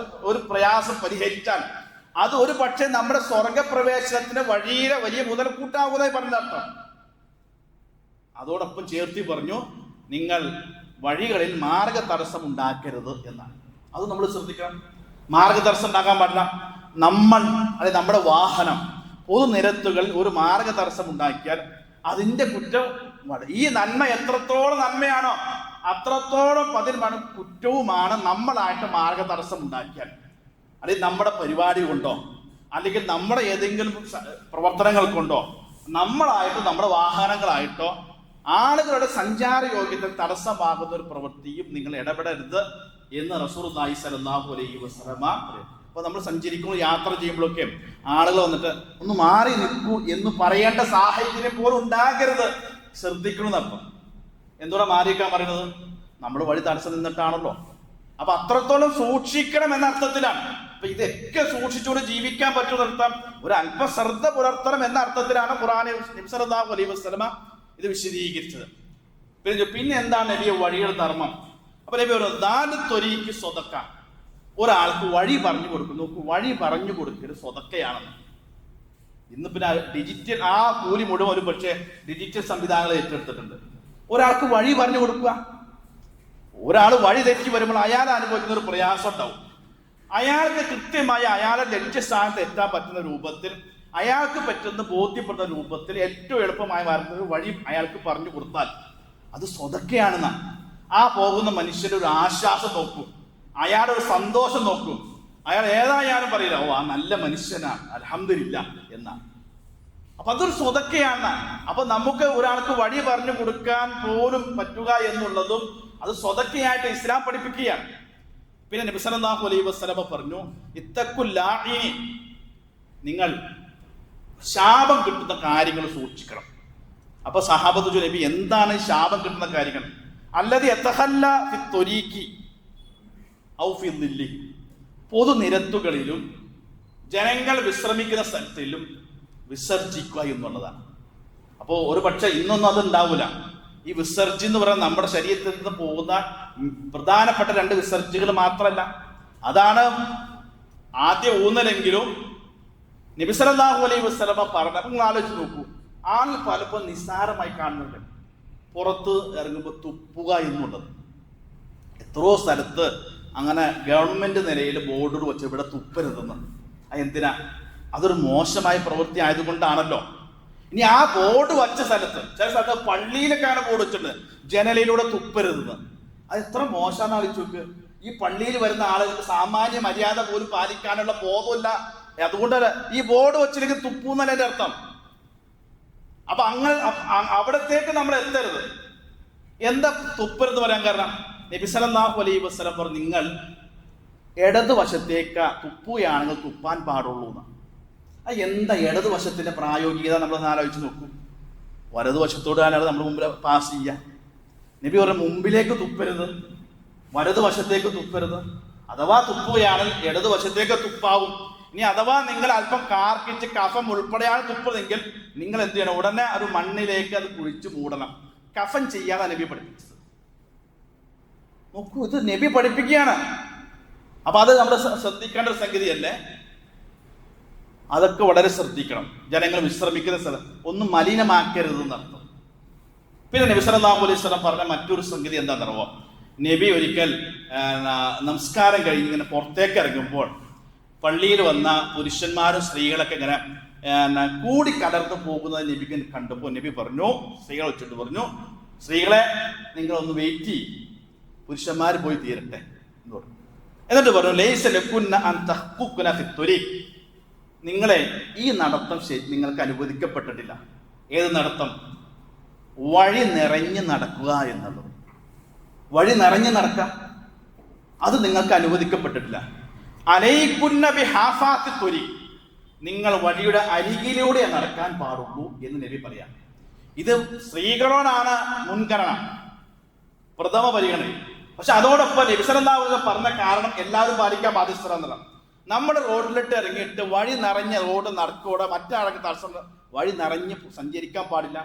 A: ഒരു പ്രയാസം പരിഹരിച്ചാൽ അത് ഒരു പക്ഷേ നമ്മുടെ സ്വർഗപ്രവേശനത്തിന് വഴിയിലെ വലിയ മുതൽക്കൂട്ടാകുന്നതായി പറഞ്ഞർത്ഥം. അതോടൊപ്പം ചേർത്തി പറഞ്ഞു, നിങ്ങൾ വഴികളിൽ മാർഗ തടസ്സം ഉണ്ടാക്കരുത് എന്നാണ്. അത് നമ്മൾ ശ്രദ്ധിക്കണം. മാർഗ തടസ്സം ഉണ്ടാക്കാൻ പാടില്ല. നമ്മൾ, അതായത് നമ്മുടെ വാഹനം പൊതുനിരത്തുകളിൽ ഒരു മാർഗ തടസ്സം ഉണ്ടാക്കിയാൽ അതിന്റെ കുറ്റം, ഈ നന്മ എത്രത്തോളം നന്മയാണോ അത്രത്തോളം 10 മടങ്ങ് കുറ്റവുമാണ് നമ്മളായിട്ട് മാർഗ തടസ്സം ഉണ്ടാക്കിയാൽ. അല്ലെങ്കിൽ നമ്മുടെ പരിപാടി കൊണ്ടോ അല്ലെങ്കിൽ നമ്മുടെ ഏതെങ്കിലും പ്രവർത്തനങ്ങൾ കൊണ്ടോ നമ്മളായിട്ടോ നമ്മുടെ വാഹനങ്ങളായിട്ടോ ആളുകളുടെ സഞ്ചാര യോഗ്യത തടസ്സമാകുന്ന ഒരു പ്രവൃത്തിയും നിങ്ങൾ ഇടപെടരുത് എന്ന് റസൂലുള്ളാഹി സ്വല്ലല്ലാഹു അലൈഹി വസല്ലം പറയും. അപ്പൊ നമ്മൾ സഞ്ചരിക്കുമ്പോൾ, യാത്ര ചെയ്യുമ്പോഴൊക്കെ ആളുകൾ വന്നിട്ട് ഒന്ന് മാറി നിൽക്കൂ എന്ന് പറയേണ്ട സാഹചര്യം പോലും ഉണ്ടാകരുത്, ശ്രദ്ധിക്കണമെന്നർത്ഥം. എന്തുകൊണ്ടാ മാറിയേക്കാൻ പറയുന്നത്? നമ്മൾ വഴി തടസ്സം നിന്നിട്ടാണല്ലോ. അപ്പൊ അത്രത്തോളം സൂക്ഷിക്കണം എന്ന അർത്ഥത്തിലാണ്. അപ്പൊ ഇതൊക്കെ സൂക്ഷിച്ചുകൊണ്ട് ജീവിക്കാൻ പറ്റുന്നർത്ഥം, ഒരു അല്പശ്രദ്ധ പുലർത്തണം എന്ന അർത്ഥത്തിലാണ് ഖുർആനിൽ നബി സല്ലല്ലാഹു അലൈഹി വസല്ലം ഇത് വിശദീകരിച്ചത്. പിന്നെ എന്താണ് നബിയെ വഴിയുടെ ധർമ്മം? അപ്പൊ നബി പറഞ്ഞു ദാലു ത്വരീക്ക് സ്വതക്ക, ഒരാൾക്ക് വഴി പറഞ്ഞു കൊടുക്കുന്നു. വഴി പറഞ്ഞു കൊടുക്കരുത് സ്വതക്കയാണെന്ന്. ഇന്ന് പിന്നെ ഡിജിറ്റൽ ആ കൂലി മുഴുവൻ ഒരു പക്ഷേ ഡിജിറ്റൽ സംവിധാനങ്ങൾ ഏറ്റെടുത്തിട്ടുണ്ട്. ഒരാൾക്ക് വഴി പറഞ്ഞു കൊടുക്കുക. ഒരാൾ വഴി തെറ്റി വരുമ്പോൾ അയാൾ അനുഭവിക്കുന്ന ഒരു പ്രയാസം ഉണ്ടാവും. അയാൾക്ക് കൃത്യമായി അയാളെ ലക്ഷ്യസ്ഥാനത്ത് എത്താൻ പറ്റുന്ന രൂപത്തിൽ, അയാൾക്ക് പറ്റുന്ന ബോധ്യപ്പെടുന്ന രൂപത്തിൽ ഏറ്റവും എളുപ്പമായി വരുന്ന വഴി അയാൾക്ക് പറഞ്ഞു കൊടുത്താൽ അത് സ്വതക്കയാണെന്ന. ആ പോകുന്ന മനുഷ്യന്റെ ഒരു ആശ്വാസം നോക്കും, അയാളുടെ ഒരു സന്തോഷം നോക്കും. അയാൾ ഏതായാലും പറയില്ല, ഓ ആ നല്ല മനുഷ്യനാണ് അൽഹംദുലില്ലാഹ് എന്നാണ്. അപ്പൊ അതൊരു സ്വതക്കയാണ്. അപ്പൊ നമുക്ക് ഒരാൾക്ക് വഴി പറഞ്ഞു കൊടുക്കാൻ പോലും പറ്റുക എന്നുള്ളതും അത് സ്വതക്കയായിട്ട് ഇസ്ലാം പഠിപ്പിക്കുകയാണ്. പിന്നെ നബി സല്ലല്ലാഹു അലൈഹി വസല്ലം പറഞ്ഞു, ഇത്തഖുൽ ലാഈനി, നിങ്ങൾ ശാപം കിട്ടുന്ന കാര്യങ്ങൾ സൂക്ഷിക്കണം. അപ്പൊ സഹാബത്ത് ചോദിച്ചു, നബി എന്താണ് ശാപം കിട്ടുന്ന കാര്യങ്ങൾ? അല്ലദി യതഖല്ല ഫി ത്വരീഖി ഔ ഫി ദില്ലി, പൊതുനിരത്തുകളിലും ജനങ്ങൾ വിശ്രമിക്കുന്ന സ്ഥലത്തിലും വിസർജിക്കുക എന്നുള്ളതാണ്. അപ്പോൾ ഒരു പക്ഷെ ഇന്നൊന്നും അത് ഉണ്ടാവില്ല. ഈ വിസർജി എന്ന് പറയുന്നത് നമ്മുടെ ശരീരത്തിൽ നിന്ന് പോകുന്ന പ്രധാനപ്പെട്ട 2 വിസർജികൾ മാത്രമല്ല. അതാണ് ആദ്യ ഊന്നലെങ്കിലും നബി സല്ലല്ലാഹു അലൈഹി വസല്ലം പറഞ്ഞു. അപ്പൊ നിങ്ങൾ ആലോചിച്ച് നോക്കൂ, ആൾ പലപ്പോൾ നിസ്സാരമായി കാണുന്നുണ്ട് പുറത്ത് ഇറങ്ങുമ്പോൾ തുപ്പുക എന്നുള്ളത്. എത്രയോ സ്ഥലത്ത് അങ്ങനെ ഗവൺമെന്റ് നിലയിൽ ബോർഡുകൾ വെച്ച് ഇവിടെ തുപ്പരുതെന്ന്. എന്തിനാ? അതൊരു മോശമായ പ്രവൃത്തി ആയതുകൊണ്ടാണല്ലോ. ഇനി ആ ബോർഡ് വച്ച സ്ഥലത്ത്, ചില സ്ഥലത്ത് പള്ളിയിലൊക്കെയാണ് ബോർഡ് വെച്ചിട്ടുണ്ട് ജനലിലൂടെ തുപ്പരുതെന്ന്. അത് എത്ര മോശമാണെന്ന് ആലോചിച്ച് നോക്ക്. ഈ പള്ളിയിൽ വരുന്ന ആളുകൾക്ക് സാമാന്യ മര്യാദ പോലും പാലിക്കാനുള്ള ബോധമില്ല. അതുകൊണ്ട് ഈ ബോർഡ് വെച്ചില്ലെങ്കിൽ തുപ്പൂന്നല്ല എൻ്റെ അർത്ഥം. അപ്പൊ അങ്ങനെ അവിടത്തേക്ക് നമ്മൾ എത്തരുത്. എന്താ തുപ്പരുത് പറയാൻ കാരണം? നബി സല്ലല്ലാഹു അലൈഹി വസല്ലം പറഞ്ഞു, നിങ്ങൾ ഇടതുവശത്തേക്ക് തുപ്പുകയാണെങ്കിൽ തുപ്പാൻ പാടുള്ളൂ എന്ന്. എന്താ ഇടതുവശത്തിന്റെ പ്രായോഗികത? നമ്മളൊന്ന് ആലോചിച്ച് നോക്കും. വലതുവശത്തോടാണ് നമ്മൾ മുമ്പിൽ പാസ് ചെയ്യുക. നബി പറഞ്ഞു, മുമ്പിലേക്ക് തുപ്പരുത്, വലതുവശത്തേക്ക് തുപ്പരുത്. അഥവാ തുപ്പുകയാണെങ്കിൽ ഇടതുവശത്തേക്ക് തുപ്പാവും. ഇനി അഥവാ നിങ്ങൾ അല്പം കാർക്കിച്ച് കഫം ഉൾപ്പെടെയാണ് തുപ്പതെങ്കിൽ നിങ്ങൾ എന്ത് ചെയ്യണം? ഉടനെ ഒരു മണ്ണിലേക്ക് അത് കുഴിച്ച് മൂടണം. കഫൻ ചെയ്യാതെ നബി പഠിപ്പിച്ചത്. നോക്കൂ, ഇത് നബി പഠിപ്പിക്കുകയാണ്. അപ്പൊ അത് നമ്മൾ ശ്രദ്ധിക്കേണ്ട ഒരു സംഗതിയല്ലേ? അതൊക്കെ വളരെ ശ്രദ്ധിക്കണം. ജനങ്ങൾ വിശ്രമിക്കുന്ന സ്ഥലം ഒന്നും മലിനമാക്കരുത് എന്നർത്ഥം. പിന്നെ നബി സല്ലല്ലാഹു അലൈഹി വസല്ലം പറഞ്ഞ മറ്റൊരു സംഗതി എന്താണെന്നറിയോ? നബി ഒരിക്കൽ നമസ്കാരം കഴിഞ്ഞ് ഇങ്ങനെ പുറത്തേക്ക് ഇറങ്ങുമ്പോൾ പള്ളിയിൽ വന്ന പുരുഷന്മാരും സ്ത്രീകളൊക്കെ ഇങ്ങനെ കൂടി കലർന്ന് പോകുന്നത് നബിക്ക് കണ്ടപ്പോൾ നബി പറഞ്ഞു, സ്ത്രീകളെ വെച്ചിട്ട് പറഞ്ഞു, സ്ത്രീകളെ നിങ്ങളൊന്ന് വെയിറ്റ് ചെയ്യും, പുരുഷന്മാർ പോയി തീരട്ടെ എന്ന് പറഞ്ഞു. എന്നിട്ട് പറഞ്ഞു, ലൈസ ലകുന്ന അൻ തഹ്കുന ഫി ത്വരീഖ്, നിങ്ങളെ ഈ നടത്തം നിങ്ങൾക്ക് അനുവദിക്കപ്പെട്ടിട്ടില്ല. ഏത് നടത്തം? വഴി നിറഞ്ഞ് നടക്കുക എന്നുള്ളത്. വഴി നിറഞ്ഞ് നടക്കുക അത് നിങ്ങൾക്ക് അനുവദിക്കപ്പെട്ടിട്ടില്ല. അലൈകുന്ന ബിഹാഫാത്തി ത്വരീഖ്, നിങ്ങൾ വഴിയുടെ അരികിലൂടെ നടക്കാൻ പാടുള്ളൂ എന്ന് നബി പറയാം. ഇത് സ്ത്രീകളോടാണ് മുൻഗണന, പ്രഥമ പരിഗണന. പക്ഷെ അതോടൊപ്പം നബി സല്ലല്ലാഹു അലൈഹി വസല്ലം പറഞ്ഞ കാരണം എല്ലാവരും പാലിക്കാൻ ബാധ്യസ്ഥരാണെന്നതാണ്. നമ്മുടെ റോഡിലിട്ട് ഇറങ്ങിയിട്ട് വഴി നിറഞ്ഞ റോഡ് നടക്കൂടെ മറ്റാൾക്ക് തടസ്സം, വഴി നിറഞ്ഞ് സഞ്ചരിക്കാൻ പാടില്ല.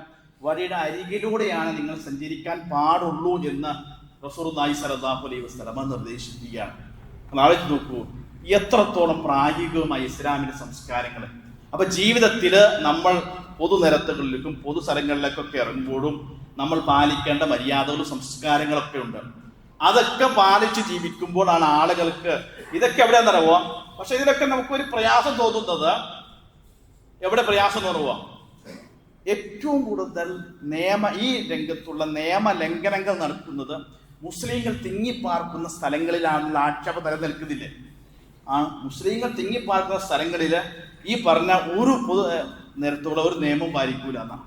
A: വഴിയുടെ അരികിലൂടെയാണ് നിങ്ങൾ സഞ്ചരിക്കാൻ പാടുള്ളൂ എന്ന് റസൂലുള്ളാഹി സ്വല്ലല്ലാഹു അലൈഹി വസല്ലം നിർദ്ദേശിക്കുകയാണ്. ആലോചിച്ച് നോക്കൂ, എത്രത്തോളം പ്രായോഗികമായി ഇസ്ലാമിന്റെ സംസ്കാരങ്ങൾ. അപ്പൊ ജീവിതത്തിൽ നമ്മൾ പൊതുനിരത്തുകളിലേക്കും പൊതു സ്ഥലങ്ങളിലേക്കൊക്കെ ഇറങ്ങുമ്പോഴും നമ്മൾ പാലിക്കേണ്ട മര്യാദകളും സംസ്കാരങ്ങളൊക്കെ ഉണ്ട്. അതൊക്കെ പാലിച്ച് ജീവിക്കുമ്പോഴാണ് ആളുകൾക്ക് ഇതൊക്കെ എവിടെയാണെന്നറിയുമോ? പക്ഷെ ഇതിലൊക്കെ നമുക്കൊരു പ്രയാസം തോന്നുന്നത് എവിടെ? പ്രയാസം എന്ന് പറയുക, ഏറ്റവും കൂടുതൽ ഈ രംഗത്തുള്ള നിയമലംഘനങ്ങൾ നടക്കുന്നത് മുസ്ലിങ്ങൾ തിങ്ങിപ്പാർക്കുന്ന സ്ഥലങ്ങളിലാണെന്നുള്ള ആക്ഷേപം നിലനിൽക്കുന്നില്ലേ? മുസ്ലിങ്ങൾ തിങ്ങിപ്പാർക്കുന്ന സ്ഥലങ്ങളിൽ ഈ പറഞ്ഞ ഒരു പൊതു നിരത്തുള്ള ഒരു നിയമം പാലിക്കൂല എന്നാണ്.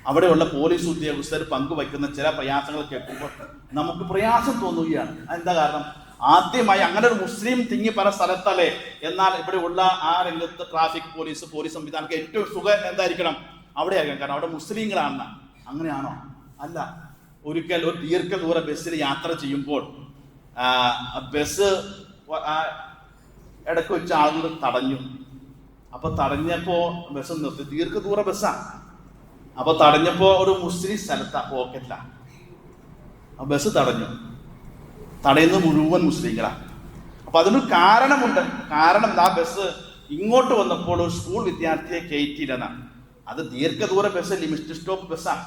A: അവിടെയുള്ള പോലീസ് ഉദ്യോഗസ്ഥർ പങ്കുവയ്ക്കുന്ന ചില പ്രയാസങ്ങൾ കേൾക്കുമ്പോൾ നമുക്ക് പ്രയാസം തോന്നുകയാണ്. എന്താ കാരണം? ആദ്യമായി അങ്ങനെ ഒരു മുസ്ലിം തിങ്ങിപ്പറ സ്ഥലത്തല്ലേ. എന്നാൽ ഇവിടെ ഉള്ള ആ രംഗത്ത് ട്രാഫിക് പോലീസ് സംവിധാനങ്ങൾക്ക് ഏറ്റവും സുഖം എന്തായിരിക്കണം? അവിടെ ആയിരിക്കണം. കാരണം അവിടെ മുസ്ലിങ്ങളാണ്. അങ്ങനെയാണോ? അല്ല. ഒരിക്കൽ ഒരു ദീർഘദൂര ബസ്സിൽ യാത്ര ചെയ്യുമ്പോൾ ബസ് ഇടയ്ക്ക് വെച്ച ആളുകൾ തടഞ്ഞു. അപ്പൊ തടഞ്ഞപ്പോ ബസ് നിർത്തി. ദീർഘദൂര ബസ്സാണ്. അപ്പൊ തടഞ്ഞപ്പോ ഒരു മുസ്ലിം സ്ഥലത്താ പോക്കറ്റില ആ ബസ് തടയുന്നത് മുഴുവൻ മുസ്ലിങ്ങളാ. അപ്പൊ അതിനൊരു കാരണമുണ്ട്. കാരണം ആ ബസ് ഇങ്ങോട്ട് വന്നപ്പോൾ ഒരു സ്കൂൾ വിദ്യാർത്ഥിയെ കയറ്റിയില്ലെന്നാണ്. അത് ദീർഘദൂര ബസ്, ലിമിറ്റഡ് സ്റ്റോപ്പ് ബസ്സാണ്.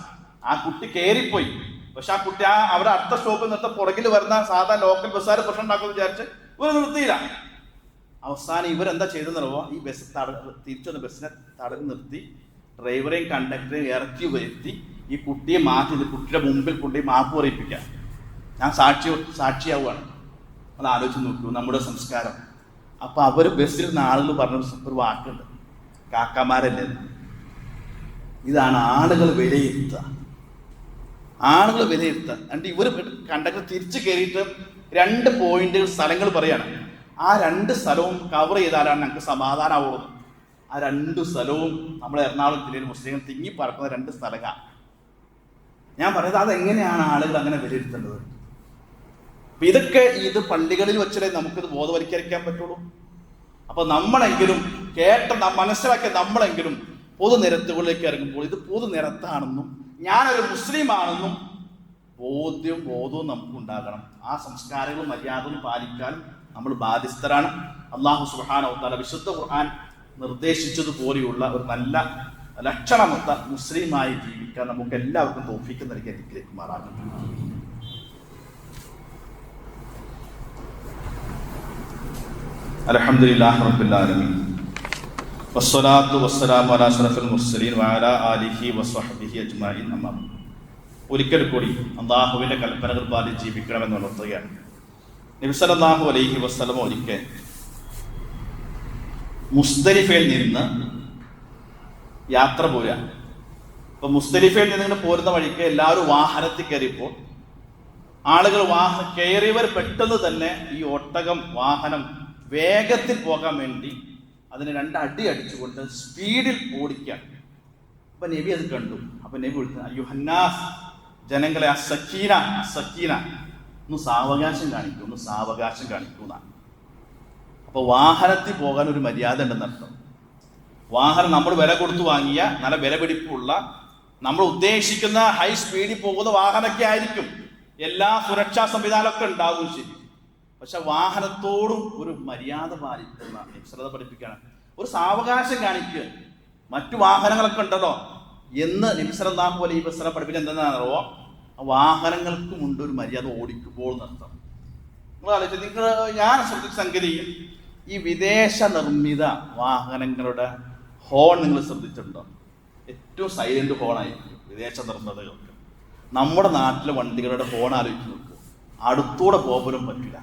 A: ആ കുട്ടി കയറിപ്പോയി. പക്ഷെ ആ കുട്ടി അവിടെ അടുത്ത സ്റ്റോപ്പിൽ നിർത്ത പുറകിൽ വരുന്ന സാധാരണ ലോക്കൽ ബസ്സുകാർ പ്രശ്നം ഉണ്ടാക്കുമെന്ന് വിചാരിച്ച് ഇവർ നിർത്തിയില്ല. അവസാനം ഇവരെന്താ ചെയ്തെന്നറിയോ, ഈ ബസ് തിരിച്ചു വന്ന ബസ്സിനെ തടഞ്ഞു നിർത്തി ഡ്രൈവറെയും കണ്ടക്ടറെയും ഇറക്കി വരുത്തി ഈ കുട്ടിയെ മാറ്റി കുട്ടിയുടെ മുമ്പിൽ കൊണ്ടുപോയി മാപ്പ് പറയിപ്പിക്കാം. ഞാൻ സാക്ഷിയാവുകയാണ്. നമ്മൾ ആലോചിച്ച് നോക്കൂ നമ്മുടെ സംസ്കാരം. അപ്പൊ അവർ ബസ്സിൽ നിന്ന് ആളുകൾ പറഞ്ഞ ഒരു വാക്കുണ്ട്, കാക്കമാരല്ലേ. ഇതാണ് ആളുകൾ വിലയിരുത്തുക. എന്നിട്ട് ഇവർ കണ്ടക്ടർ തിരിച്ചു കയറിയിട്ട് 2 പോയിന്റുകൾ സ്ഥലങ്ങൾ പറയാണ്. ആ 2 സ്ഥലവും കവർ ചെയ്താലാണ് ഞങ്ങൾക്ക് സമാധാനമാവുള്ളത്. ആ 2 സ്ഥലവും നമ്മുടെ എറണാകുളം ജില്ലയിൽ മുസ്ലിങ്ങൾ തിങ്ങി പറക്കുന്ന 2 സ്ഥലങ്ങളാണ്. ഞാൻ പറയുന്നത് അതെങ്ങനെയാണ് ആളുകൾ അങ്ങനെ വിലയിരുത്തേണ്ടത്? ഇതൊക്കെ ഇത് പള്ളികളിൽ വെച്ചാലേ നമുക്കിത് ബോധവൽക്കരിക്കാൻ പറ്റുള്ളൂ. അപ്പൊ നമ്മളെങ്കിലും മനസ്സിലാക്കിയ നമ്മളെങ്കിലും പൊതുനിരത്തുകളിലേക്ക് ഇറങ്ങുമ്പോൾ ഇത് പൊതുനിരത്താണെന്നും ഞാനൊരു മുസ്ലിം ആണെന്നും ബോധവും നമുക്കുണ്ടാകണം. ആ സംസ്കാരങ്ങളും മര്യാദകളും പാലിക്കാൻ നമ്മൾ ബാധ്യസ്ഥരാണ്. അല്ലാഹു സുബ്ഹാനഹു വ തആല വിശുദ്ധ ഖുർആൻ നിർദ്ദേശിച്ചതുപോലെയുള്ള ഒരു നല്ല ലക്ഷണമൊത്ത മുസ്ലിമായി ജീവിക്കാൻ നമുക്ക് എല്ലാവർക്കും തൗഫീഖ് നൽകി അനുഗ്രഹിക്കുമാറാകട്ടെ. അൽഹംദുലില്ലാഹി റബ്ബിൽ ആലമീൻ വസ്സലാത്തു വസ്സലാമു അലാ അഷ്റഫിൽ മുർസലീൻ വഅലാ ആലിഹി വസ്വഹ്ബിഹി അജ്മഈൻ. അമ്മാ ഒരിക്കൽ കൂടി അല്ലാഹുവിന്റെ കൽപ്പനകൾ പാലിച്ച് ജീവിക്കണമെന്ന് ഉണർത്തുകയാണ്. നബി സല്ലല്ലാഹു അലൈഹി വസല്ലം ഒരിക്കൽ മുസ്ദലിഫയിൽ നിന്ന് യാത്ര പോരാ. അപ്പൊ മുസ്ദലിഫയിൽ നിന്ന് പോരുന്ന വഴിക്ക് എല്ലാവരും വാഹനത്തിൽ കയറിയപ്പോൾ ആളുകൾ കയറിയവർ പെട്ടെന്ന് തന്നെ ഈ വാഹനം വേഗത്തിൽ പോകാൻ വേണ്ടി അതിന് 2 അടി അടിച്ചുകൊണ്ട് സ്പീഡിൽ ഓടിക്കാൻ. അപ്പൊ നബി അത് കണ്ടു. അപ്പൊ നബി വിളിച്ചു, അയ്യുഹന്നാസ്, ജനങ്ങളെ, സക്കീന ഒന്ന് സാവകാശം കാണിക്കൂന്നാണ്. അപ്പൊ വാഹനത്തിൽ പോകാൻ ഒരു മര്യാദ ഉണ്ടെന്നർത്ഥം. വാഹനം നമ്മൾ വില കൊടുത്തു വാങ്ങിയ നല്ല വിലപിടിപ്പുള്ള നമ്മൾ ഉദ്ദേശിക്കുന്ന ഹൈ സ്പീഡിൽ പോകുന്ന വാഹനമൊക്കെ ആയിരിക്കും. എല്ലാ സുരക്ഷാ സംവിധാനമൊക്കെ ഉണ്ടാകും, ശരി. പക്ഷെ വാഹനത്തോടും ഒരു മര്യാദ പാലിക്കുന്ന ശ്രദ്ധ പഠിപ്പിക്കണം. ഒരു സാവകാശം കാണിക്കുക. മറ്റു വാഹനങ്ങളൊക്കെ ഉണ്ടല്ലോ എന്ന് നബി സല്ലല്ലാഹു അലൈഹി വസല്ലം പഠിപ്പിച്ച എന്താണെന്നറിയോ, വാഹനങ്ങൾക്കുമുണ്ട് ഒരു മര്യാദ ഓടിക്കുമ്പോൾ എന്നർത്ഥം. നിങ്ങൾ ആലോചിച്ച് ഞാൻ ശ്രദ്ധിച്ച സംഗതി, ഈ വിദേശ നിർമ്മിത വാഹനങ്ങളുടെ ഹോൺ നിങ്ങൾ ശ്രദ്ധിച്ചിട്ടുണ്ടോ? ഏറ്റവും സൈലന്റ് ഹോണായിരിക്കും വിദേശ നിർമ്മിതകൾക്ക്. നമ്മുടെ നാട്ടിലെ വണ്ടികളുടെ ഹോൺ ആലോചിച്ച് നോക്കുക, അടുത്തൂടെ പോകാനും പറ്റില്ല.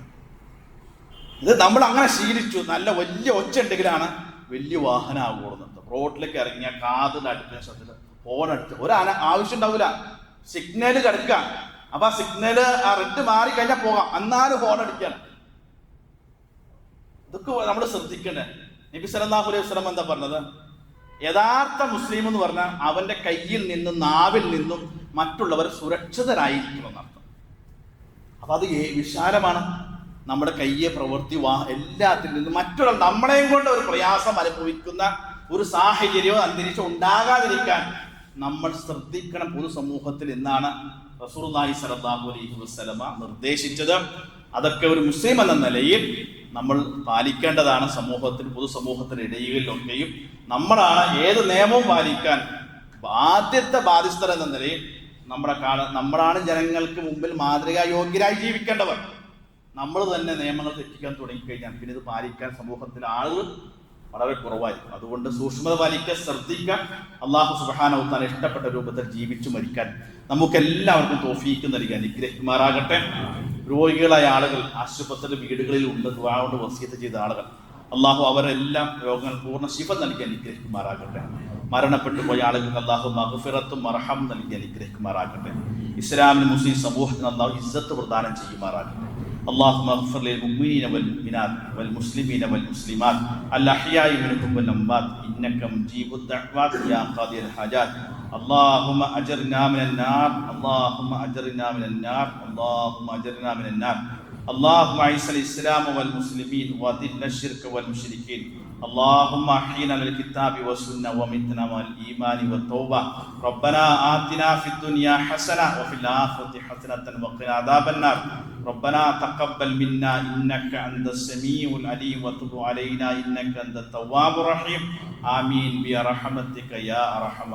A: ഇത് നമ്മൾ അങ്ങനെ ശീലിച്ചു. നല്ല വലിയ ഒച്ച ഉണ്ടെങ്കിലാണ് വലിയ വാഹനം ആകുന്നത്. റോഡിലേക്ക് ഇറങ്ങിയ കാതിൽ അടുത്ത ശബ്ദത്തിൽ ഹോൺ അടിച്ച് ആവശ്യം ഉണ്ടാവില്ല. സിഗ്നല് കിടക്കാം. അപ്പൊ ആ സിഗ്നല് ആ റെഡ് മാറി കഴിഞ്ഞാൽ പോകാം, എന്നാലും ഹോൺ അടിക്കണം. ഇതൊക്കെ നമ്മൾ ശ്രദ്ധിക്കണ്ടേ. നബി സല്ലല്ലാഹു അലൈഹി വസല്ലം എന്താ പറഞ്ഞത്? യഥാർത്ഥ മുസ്ലിം എന്ന് പറഞ്ഞാൽ അവന്റെ കയ്യിൽ നിന്നും നാവിൽ നിന്നും മറ്റുള്ളവർ സുരക്ഷിതരായിരിക്കണം എന്നർത്ഥം. അപ്പൊ അത് വിശാലമാണ്. നമ്മുടെ കയ്യെ പ്രവൃത്തി എല്ലാത്തിൽ നിന്നും മറ്റുള്ള നമ്മളെയും കൊണ്ട് ഒരു പ്രയാസം അനുഭവിക്കുന്ന ഒരു സാഹചര്യമോ അന്തരീക്ഷം ഉണ്ടാകാതിരിക്കാൻ നമ്മൾ ശ്രദ്ധിക്കണം പൊതുസമൂഹത്തിൽ എന്നാണ് റസൂലുള്ളാഹി സ്വല്ലല്ലാഹു അലൈഹി വസല്ലമ നിർദ്ദേശിച്ചത്. അതൊക്കെ ഒരു മുസ്ലിം എന്ന നിലയിൽ നമ്മൾ പാലിക്കേണ്ടതാണ്. പൊതുസമൂഹത്തിന്റെ ഇടയിലൊക്കെയും നമ്മളാണ് ഏത് നിയമവും പാലിക്കാൻ ബാധ്യസ്ഥർ എന്ന നിലയിൽ നമ്മളാണ് ജനങ്ങൾക്ക് മുമ്പിൽ മാതൃകായോഗ്യരായി ജീവിക്കേണ്ടവർ. നമ്മൾ തന്നെ നിയമങ്ങൾ തെറ്റിക്കാൻ തുടങ്ങിക്കഴിഞ്ഞാൽ പിന്നെ ഇത് പാലിക്കാൻ സമൂഹത്തിലെ ആളുകൾ വളരെ കുറവായിരിക്കും. അതുകൊണ്ട് സൂക്ഷ്മത പാലിക്കാൻ ശ്രദ്ധിക്കാൻ. അല്ലാഹു സുബ്ഹാനഹു വ തആല ഇഷ്ടപ്പെട്ട രൂപത്തിൽ ജീവിച്ചു മരിക്കാൻ നമുക്കെല്ലാവർക്കും തൗഫീഖ് നൽകി അനുഗ്രഹിക്കുമാറാകട്ടെ. രോഗികളായ ആളുകൾ ആശുപത്രി വീടുകളിൽ ഉണ്ട്, ദുആ കൊണ്ട് വസിയത്ത് ചെയ്ത ആളുകൾ, അള്ളാഹു അവരെല്ലാം രോഗങ്ങൾ പൂർണ്ണ ശിഫ നൽകി അനുഗ്രഹിക്കുമാറാകട്ടെ. മരണപ്പെട്ടു പോയ ആളുകൾക്ക് അള്ളാഹു മഗ്ഫിറത്തും മർഹം നൽകി അനുഗ്രഹിക്കുമാറാകട്ടെ. ഇസ്ലാമിന് മുസ്ലിം സമൂഹത്തിന് അള്ളാഹു ഇസ്സത്ത് പ്രദാനം ചെയ്യുമാറാകട്ടെ. اللهم اغفر للمؤمنين والمؤمنات والمسلمين والمسلمات الأحياء منهم والأموات إنك مجيب الدعوات يا قاضي الحاجات. اللهم أجرنا من النار، اللهم أجرنا من النار، اللهم أجرنا من النار. اللهم أعز الإسلام والمسلمين وأذل الشرك والمشركين. اللهم احينا للكتاب والسنة ومتنا والإيمان والتوبة. ربنا آتنا في الدنيا حسنة وفي الآخرة حسنة وقنا عذاب النار. ربنا تقبل منا إنك أنت السميع العليم وتب علينا إنك أنت التواب الرحيم. آمين برحمتك يا أرحم